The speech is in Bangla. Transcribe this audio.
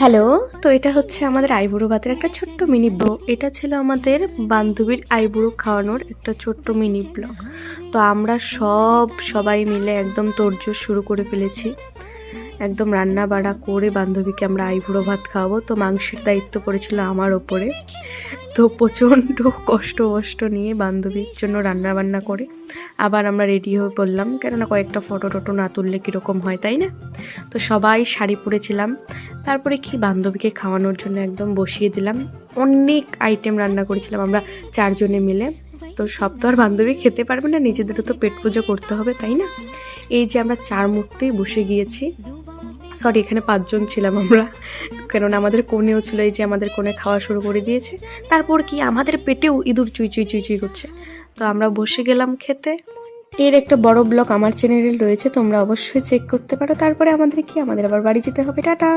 হ্যালো। তো এটা হচ্ছে আমাদের আইবুড়ো ভাতের একটা ছোট্ট মিনি ব্লগ। এটা ছিল আমাদের বান্ধবীর আইবুড়ো খাওয়ানোর একটা ছোট্ট মিনি ব্লগ। তো আমরা সবাই মিলে একদম তোড়জোড় শুরু করে ফেলেছি, একদম রান্না বাড়া করে বান্ধবীকে আমরা আইবুড়ো ভাত খাওয়াবো। তো মাংসের দায়িত্ব পড়েছিল আমার ওপরে। তো প্রচণ্ড কষ্ট নিয়ে বান্ধবীর জন্য রান্না বান্না করে আবার আমরা রেডি হয়ে পড়লাম, কেননা কয়েকটা ফটো টটো না তুললে কীরকম হয়, তাই না? তো সবাই শাড়ি পরেছিলাম। তারপরে কি বান্ধবীকে খাওয়ানোর জন্য একদম বসিয়ে দিলাম। অনেক আইটেম রান্না করেছিলাম আমরা 4 জনে মিলে। তো সব তো আর বান্ধবী খেতে পারবে না, নিজেদেরও তো পেট পুজো করতে হবে, তাই না? এই যে আমরা 4 মুহূর্তেই বসে গিয়েছি। সরি, এখানে 5 জন ছিলাম আমরা, কেননা আমাদের কোণেও ছিল। এই যে আমাদের কোণে খাওয়া শুরু করে দিয়েছে। তারপর কি আমাদের পেটেও ইঁদুর চুই করছে। তো আমরা বসে গেলাম খেতে। এর একটা বড় ব্লগ আমার চ্যানেলে রয়েছে, তোমরা অবশ্যই চেক করতে পারো। তারপরে আমাদের আবার বাড়ি যেতে হবে। টাটা।